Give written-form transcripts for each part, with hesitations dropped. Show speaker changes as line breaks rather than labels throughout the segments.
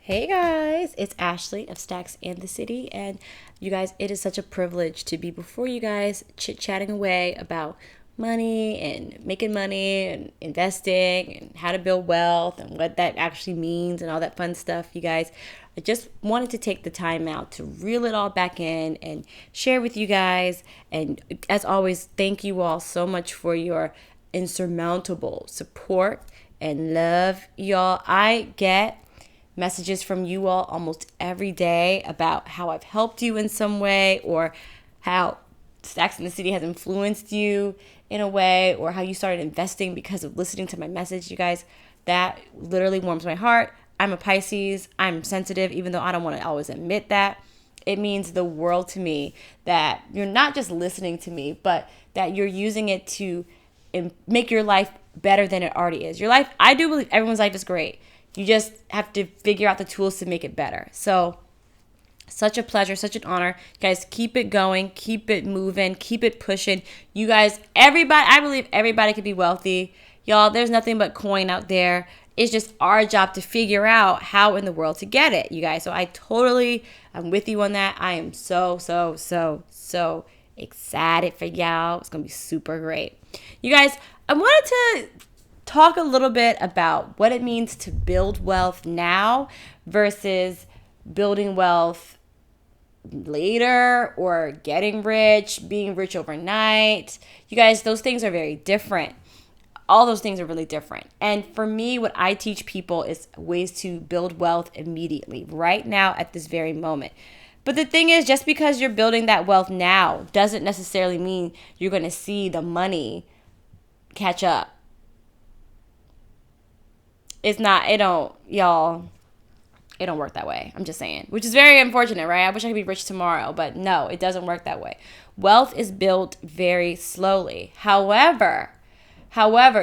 Hey guys, it's Ashley of Stacks and the City, and you guys, it is such a privilege to be before you guys chit-chatting away about money and making money and investing and how to build wealth and what that actually means and all that fun stuff. You guys, I just wanted to take the time out to reel it all back in and share with you guys. And as always, thank you all so much for your insurmountable support and love, y'all. I get messages from you all almost every day about how I've helped you in some way, or how Stacks in the City has influenced you in a way, or how you started investing because of listening to my message. You guys, that literally warms my heart. I'm a Pisces. I'm sensitive, even though I don't want to always admit that. It means the world to me that you're not just listening to me, but that you're using it to make your life better than it already is. Your life, I do believe everyone's life is great. You just have to figure out the tools to make it better. So, such a pleasure, such an honor. Guys, keep it going, keep it moving, keep it pushing. You guys, everybody, I believe everybody could be wealthy. Y'all, there's nothing but coin out there. It's just our job to figure out how in the world to get it, you guys. So I'm with you on that. I am so excited for y'all. It's going to be super great. You guys, I wanted to talk a little bit about what it means to build wealth now versus building wealth later, or getting rich, being rich overnight. You guys, those things are very different. All those things are really different. And for me, what I teach people is ways to build wealth immediately, right now, at this very moment. But the thing is, just because you're building that wealth now doesn't necessarily mean you're going to see the money catch up. It don't work that way. I'm just saying, which is very unfortunate, right? I wish I could be rich tomorrow, but no, it doesn't work that way. Wealth is built very slowly. However,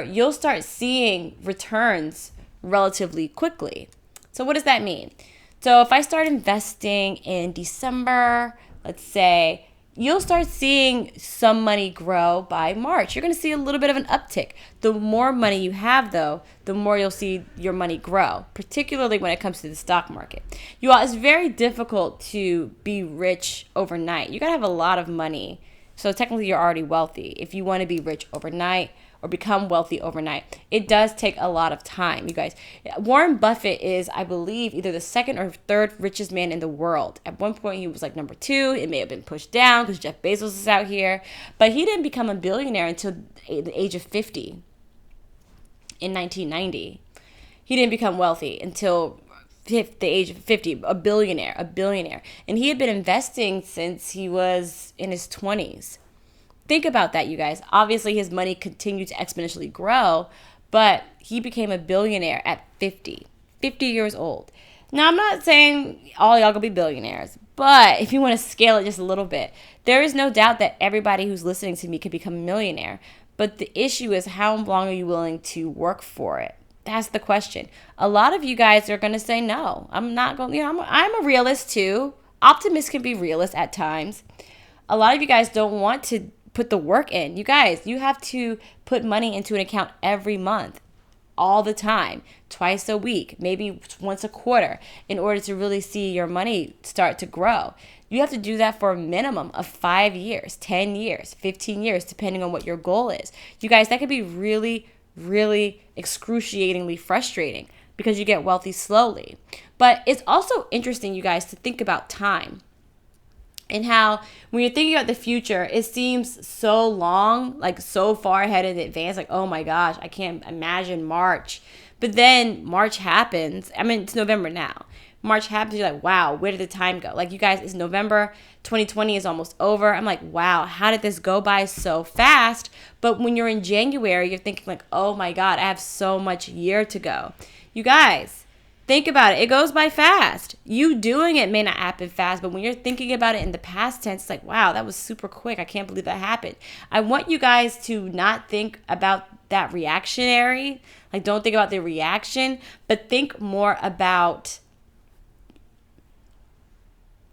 you'll start seeing returns relatively quickly. So what does that mean? So if I start investing in December, let's say, you'll start seeing some money grow by March. You're going to see a little bit of an uptick. The more money you have, though, the more you'll see your money grow, particularly when it comes to the stock market. You all, it's very difficult to be rich overnight. You got to have a lot of money. So technically, you're already wealthy. If you want to be rich overnight or become wealthy overnight, it does take a lot of time, you guys. Warren Buffett is, I believe, either the second or third richest man in the world. At one point, he was like number 2. It may have been pushed down because Jeff Bezos is out here. But he didn't become a billionaire until the age of 50 in 1990. He didn't become wealthy until the age of 50, a billionaire. And he had been investing since he was in his 20s. Think about that, you guys. Obviously, his money continued to exponentially grow, but he became a billionaire at 50 years old. Now, I'm not saying all y'all gonna be billionaires, but if you want to scale it just a little bit, there is no doubt that everybody who's listening to me could become a millionaire. But the issue is, how long are you willing to work for it? That's the question. A lot of you guys are going to say, no, I'm not going, I'm a realist too. Optimists can be realists at times. A lot of you guys don't want to put the work in. You guys, you have to put money into an account every month, all the time, twice a week, maybe once a quarter, in order to really see your money start to grow. You have to do that for a minimum of 5 years, 10 years, 15 years, depending on what your goal is. You guys, that could be really, really excruciatingly frustrating because you get wealthy slowly. But it's also interesting, you guys, to think about time. And how when you're thinking about the future, it seems so long, like so far ahead in advance, like, oh my gosh, I can't imagine March. But then March happens. I mean, it's November now. March happens, you're like, wow, where did the time go? Like, you guys, it's November, 2020 is almost over. I'm like, wow, how did this go by so fast? But when you're in January, you're thinking like, oh my God, I have so much year to go. You guys, think about it. It goes by fast. You doing it may not happen fast, but when you're thinking about it in the past tense, it's like, wow, that was super quick. I can't believe that happened. I want you guys to not think about that reactionary. Like, don't think about the reaction, but think more about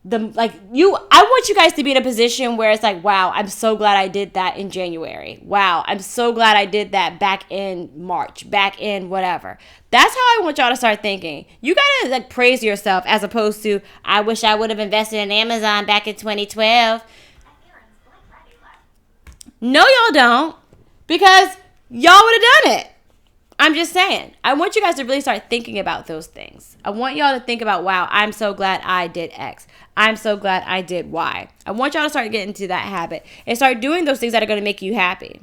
I want you guys to be in a position where it's like, wow, I'm so glad I did that in January. Wow, I'm so glad I did that back in March, back in whatever. That's how I want y'all to start thinking. You gotta like praise yourself as opposed to, I wish I would have invested in Amazon back in 2012. No, y'all don't, because y'all would have done it. I'm just saying. I want you guys to really start thinking about those things. I want y'all to think about, wow, I'm so glad I did X. I'm so glad I did Y. I want y'all to start getting into that habit and start doing those things that are going to make you happy.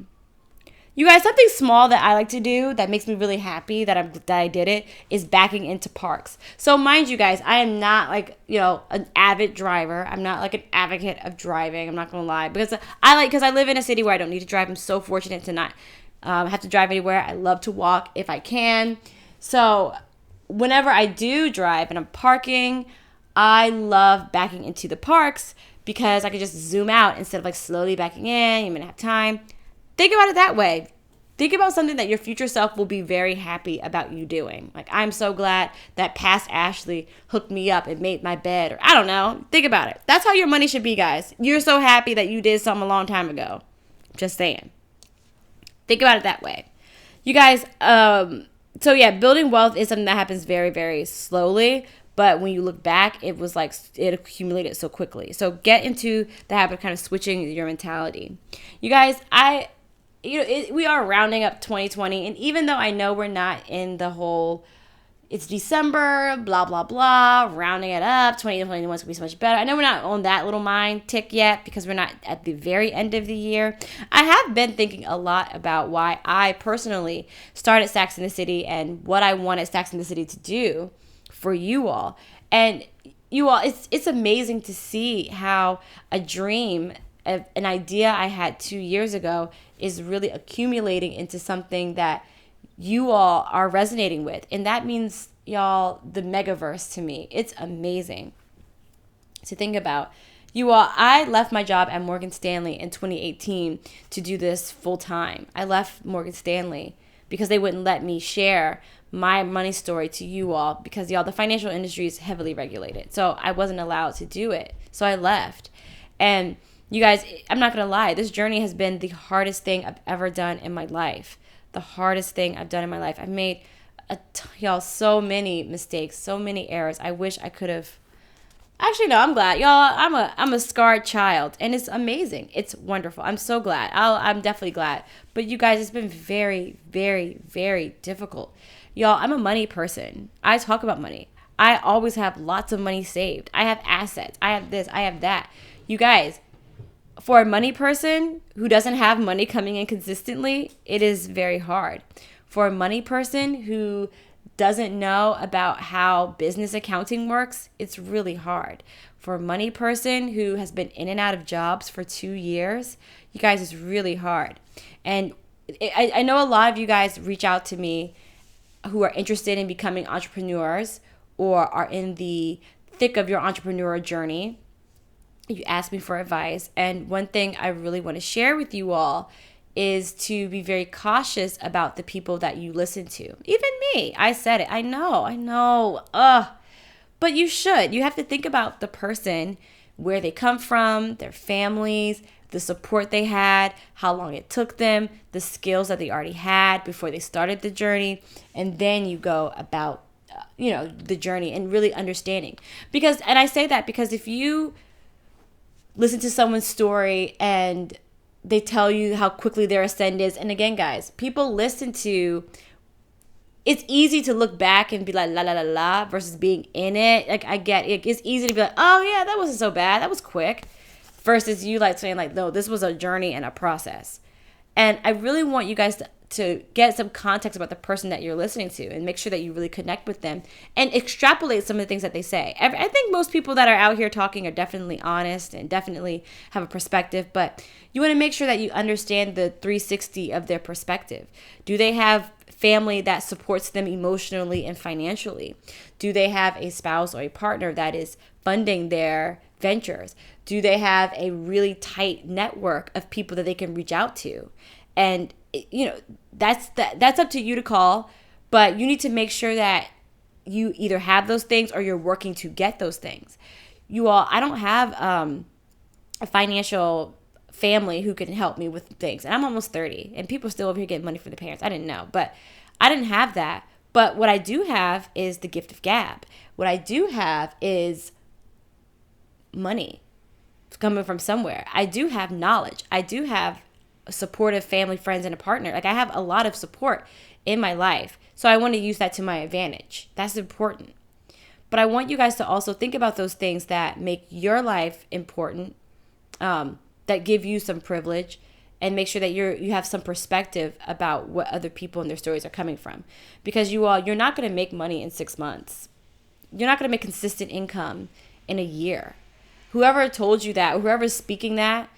You guys, something small that I like to do that makes me really happy that I did it is backing into parks. So mind you guys, I am not like, an avid driver. I'm not like an advocate of driving. I'm not going to lie. Because I live in a city where I don't need to drive. I'm so fortunate to not have to drive anywhere. I love to walk if I can. So whenever I do drive and I'm parking, I love backing into the parks because I can just zoom out instead of like slowly backing in. You might have time. Think about it that way. Think about something that your future self will be very happy about you doing. Like, I'm so glad that past Ashley hooked me up and made my bed. Or I don't know. Think about it. That's how your money should be, guys. You're so happy that you did something a long time ago. Just saying. Think about it that way. You guys, so yeah, building wealth is something that happens very, very slowly. But when you look back, it was like it accumulated so quickly. So get into the habit of kind of switching your mentality. You guys, we are rounding up 2020. And even though I know we're not in the whole, it's December, blah, blah, blah, rounding it up, 2021 is going to be so much better. I know we're not on that little mind tick yet because we're not at the very end of the year. I have been thinking a lot about why I personally started Stacks in the City and what I wanted Stacks in the City to do for you all. And you all, it's amazing to see how a dream, an idea I had 2 years ago is really accumulating into something that you all are resonating with. And that means, y'all, the megaverse to me. It's amazing to think about. You all, I left my job at Morgan Stanley in 2018 to do this full time. I left Morgan Stanley because they wouldn't let me share my money story to you all because, y'all, the financial industry is heavily regulated. So I wasn't allowed to do it. So I left. And you guys, I'm not going to lie. This journey has been the hardest thing I've ever done in my life. The hardest thing I've done in my life. I've made, y'all, so many mistakes, so many errors. I wish I could have. Actually, no, I'm glad. Y'all, I'm a scarred child. And it's amazing. It's wonderful. I'm so glad. I'm definitely glad. But you guys, it's been very, very, very difficult. Y'all, I'm a money person. I talk about money. I always have lots of money saved. I have assets. I have this. I have that. You guys, for a money person who doesn't have money coming in consistently, it is very hard. For a money person who doesn't know about how business accounting works, it's really hard. For a money person who has been in and out of jobs for 2 years, you guys, it's really hard. And I know a lot of you guys reach out to me who are interested in becoming entrepreneurs or are in the thick of your entrepreneurial journey. You ask me for advice. And one thing I really want to share with you all is to be very cautious about the people that you listen to. Even me, I said it. I know. But you should. You have to think about the person, where they come from, their families, the support they had, how long it took them, the skills that they already had before they started the journey. And then you go about, the journey and really understanding. And I say that because if you listen to someone's story and they tell you how quickly their ascend is. And again, guys, people listen to, it's easy to look back and be like, la, la, la, la, versus being in it. Like, I get it. It's easy to be like, oh, yeah, that wasn't so bad. That was quick. Versus you like saying like, no, this was a journey and a process. And I really want you guys to get some context about the person that you're listening to and make sure that you really connect with them and extrapolate some of the things that they say. I think most people that are out here talking are definitely honest and definitely have a perspective, but you want to make sure that you understand the 360 of their perspective. Do they have family that supports them emotionally and financially? Do they have a spouse or a partner that is funding their ventures? Do they have a really tight network of people that they can reach out to? And that's up to you to call, but you need to make sure that you either have those things or you're working to get those things. you all, I don't have a financial family who can help me with things. And I'm almost 30, and people are still over here getting money from the parents. I didn't know, but I didn't have that. But what I do have is the gift of gab. What I do have is money coming from somewhere. I do have knowledge. I do have a supportive family, friends, and a partner. Like, I have a lot of support in my life. So I want to use that to my advantage. That's important. But I want you guys to also think about those things that make your life important, that give you some privilege, and make sure that you have some perspective about what other people and their stories are coming from. Because you're not going to make money in 6 months. You're not going to make consistent income in a year. Whoever told you that, whoever's speaking that,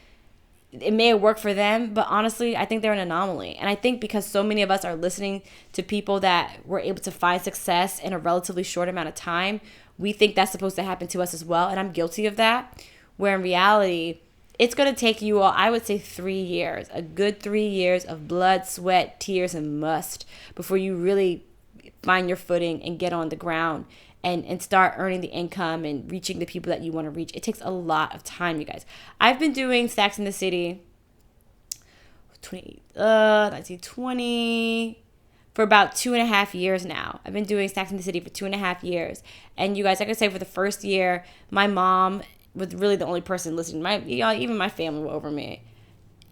it may have worked for them, but honestly, I think they're an anomaly. And I think because so many of us are listening to people that were able to find success in a relatively short amount of time, we think that's supposed to happen to us as well. And I'm guilty of that, where in reality, it's going to take you all, I would say, 3 years, a good 3 years of blood, sweat, tears, and must before you really find your footing and get on the ground and start earning the income and reaching the people that you want to reach. It takes a lot of time, you guys. I've been doing Stacks in the City 1920 for about 2.5 years now. I've been doing Stacks in the City for 2.5 years. And you guys, like I say, for the first year, my mom was really the only person listening. Even my family were over me.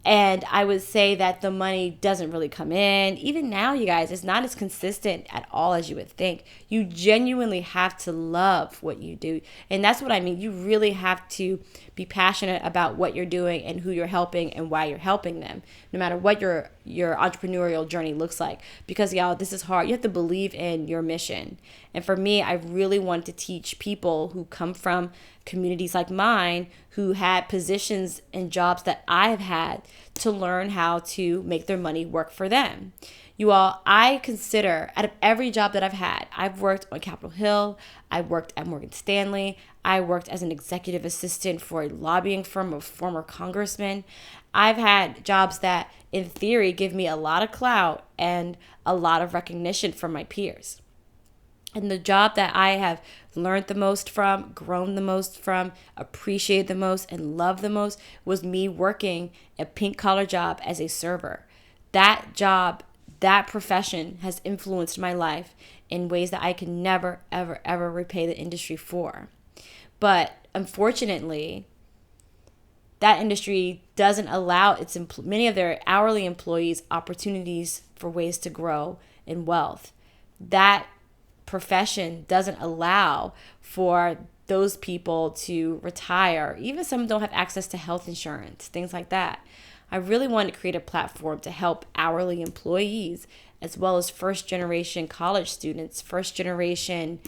And I would say that the money doesn't really come in. Even now, you guys, it's not as consistent at all as you would think. You genuinely have to love what you do. And that's what I mean. You really have to be passionate about what you're doing and who you're helping and why you're helping them, no matter what your entrepreneurial journey looks like. Because, y'all, this is hard. You have to believe in your mission. And for me, I really want to teach people who come from communities like mine, who had positions and jobs that I've had, to learn how to make their money work for them. You all, I consider, out of every job that I've had, I've worked on Capitol Hill, I worked at Morgan Stanley, I worked as an executive assistant for a lobbying firm of former congressmen. I've had jobs that, in theory, give me a lot of clout and a lot of recognition from my peers. And the job that I have learned the most from, grown the most from, appreciated the most, and loved the most was me working a pink-collar job as a server. That job, that profession has influenced my life in ways that I can never, ever, ever repay the industry for. But unfortunately, that industry doesn't allow many of their hourly employees opportunities for ways to grow in wealth. That profession doesn't allow for those people to retire. Even some don't have access to health insurance, things like that. I really wanted to create a platform to help hourly employees as well as first generation college students, first generation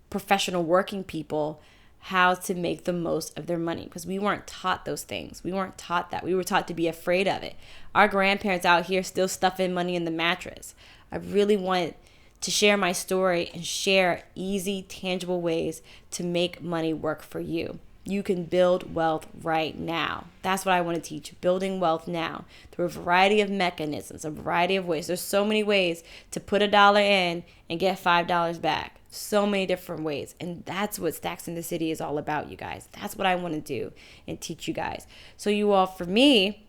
professional working people, how to make the most of their money, because we weren't taught those things. We weren't taught that. We were taught to be afraid of it. Our grandparents out here still stuffing money in the mattress. I really wanted to share my story and share easy, tangible ways to make money work for you. You can build wealth right now. That's what I want to teach, building wealth now through a variety of mechanisms, a variety of ways. There's so many ways to put $1 in and get $5 back. So many different ways. And that's what Stacks in the City is all about, you guys. That's what I want to do and teach you guys. So you all, for me,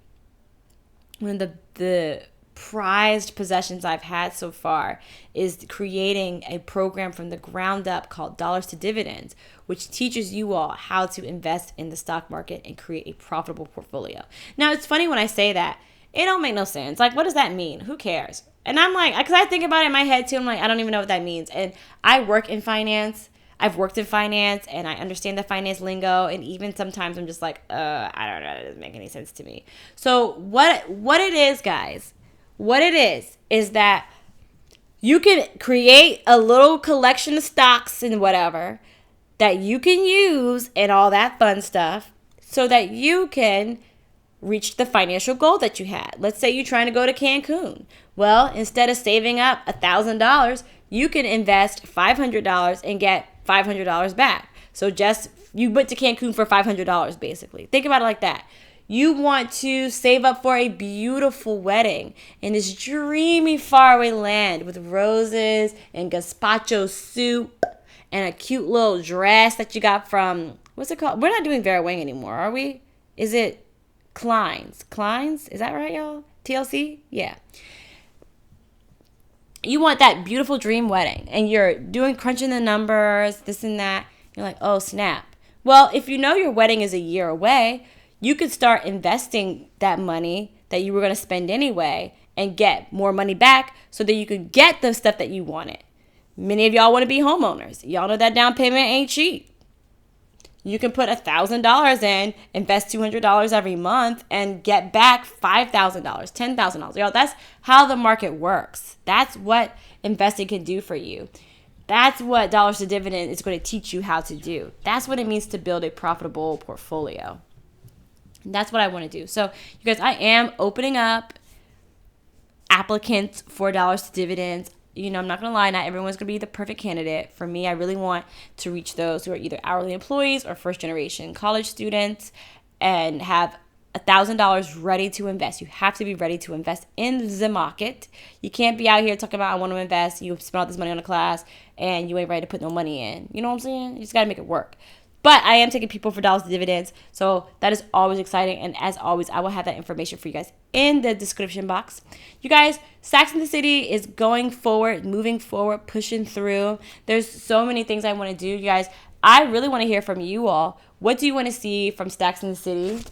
one of the prized possessions I've had so far is creating a program from the ground up called Dollars to Dividends, which teaches you all how to invest in the stock market and create a profitable portfolio. Now, it's funny when I say that. It don't make no sense. Like, what does that mean? Who cares? And I'm like, because I think about it in my head too. I'm like, I don't even know what that means. And I work in finance. I've worked in finance and I understand the finance lingo. And even sometimes I'm just like, I don't know. That doesn't make any sense to me. So what it is, guys, what it is that you can create a little collection of stocks and whatever that you can use and all that fun stuff so that you can reach the financial goal that you had. Let's say you're trying to go to Cancun. Well, instead of saving up $1,000, you can invest $500 and get $500 back. So just you went to Cancun for $500 basically. Think about it like that. You want to save up for a beautiful wedding in this dreamy faraway land with roses and gazpacho soup and a cute little dress that you got from, what's it called? We're not doing Vera Wang anymore, are we? Is it Klein's? Klein's? Is that right, y'all? TLC? Yeah. You want that beautiful dream wedding, and you're doing crunching the numbers, this and that. You're like, oh, snap. Well, if you know your wedding is a year away, you could start investing that money that you were going to spend anyway and get more money back so that you could get the stuff that you wanted. Many of y'all want to be homeowners. Y'all know that down payment ain't cheap. You can put $1,000 in, invest $200 every month, and get back $5,000, $10,000. Y'all, that's how the market works. That's what investing can do for you. That's what Dollars to Dividend is going to teach you how to do. That's what it means to build a profitable portfolio. And that's what I want to do. So, you guys, I am opening up applicants for Dollars to Dividends. You know, I'm not going to lie, not everyone's going to be the perfect candidate. For me, I really want to reach those who are either hourly employees or first-generation college students and have $1,000 ready to invest. You have to be ready to invest in the market. You can't be out here talking about, I want to invest. You spend all this money on a class and you ain't ready to put no money in. You know what I'm saying? You just got to make it work. But I am taking people for Dollars to Dividends, so that is always exciting. And as always, I will have that information for you guys in the description box. You guys, Stacks in the City is going forward, moving forward, pushing through. There's so many things I want to do. You guys, I really want to hear from you all. What do you want to see from Stacks in the City?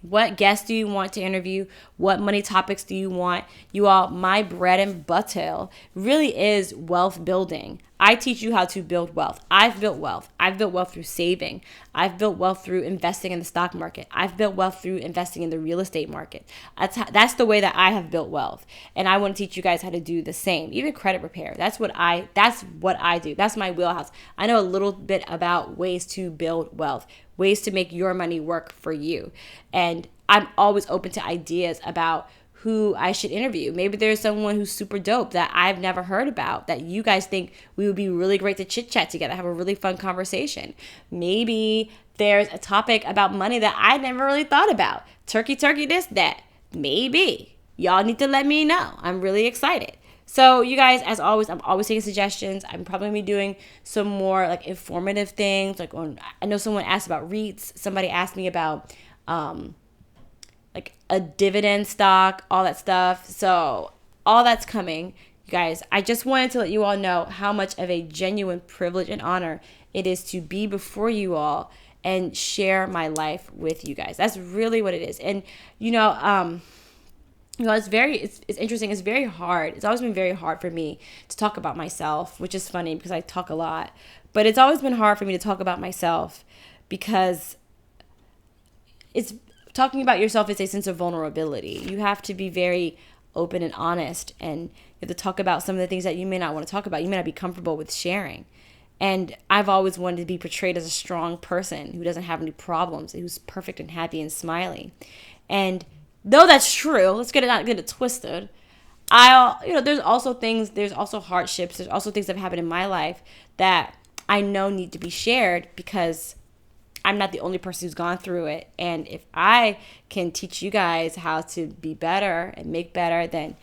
What guests do you want to interview? What money topics do you want? You all, my bread and butter really is wealth building. I teach you how to build wealth. I've built wealth. I've built wealth through saving. I've built wealth through investing in the stock market. I've built wealth through investing in the real estate market. That's the way that I have built wealth. And I want to teach you guys how to do the same. Even credit repair. That's what I do. That's my wheelhouse. I know a little bit about ways to build wealth, ways to make your money work for you. And I'm always open to ideas about who I should interview. Maybe there's someone who's super dope that I've never heard about that you guys think we would be really great to chit chat together, have a really fun conversation. Maybe there's a topic about money that I never really thought about. Turkey, this, that. Maybe. Y'all need to let me know. I'm really excited. So you guys, as always, I'm always taking suggestions. I'm probably going to be doing some more like informative things. Like I know someone asked about REITs. Somebody asked me about like a dividend stock, all that stuff. So all that's coming. You guys, I just wanted to let you all know how much of a genuine privilege and honor it is to be before you all and share my life with you guys. That's really what it is. And it's interesting. It's very hard. It's always been very hard for me to talk about myself, which is funny because I talk a lot. But it's always been hard for me to talk about myself because talking about yourself is a sense of vulnerability. You have to be very open and honest, and you have to talk about some of the things that you may not want to talk about. You may not be comfortable with sharing. And I've always wanted to be portrayed as a strong person who doesn't have any problems, who's perfect and happy and smiley. And though that's true, let's not get it twisted. There's also hardships. There's also things that have happened in my life that I know need to be shared because I'm not the only person who's gone through it. And if I can teach you guys how to be better and make better, then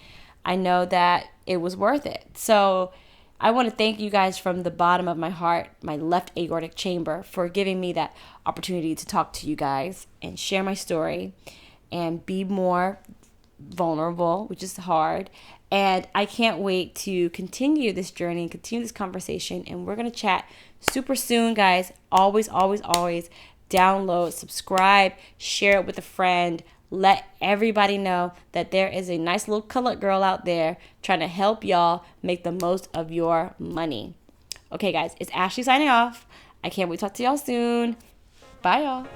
I know that it was worth it. So I want to thank you guys from the bottom of my heart, my left aortic chamber, for giving me that opportunity to talk to you guys and share my story and be more vulnerable, which is hard. And I can't wait to continue this journey and continue this conversation. And we're going to chat super soon, guys. Always, always, always download, subscribe, share it with a friend. Let everybody know that there is a nice little colored girl out there trying to help y'all make the most of your money. Okay, guys, it's Ashley signing off. I can't wait to talk to y'all soon. Bye, y'all.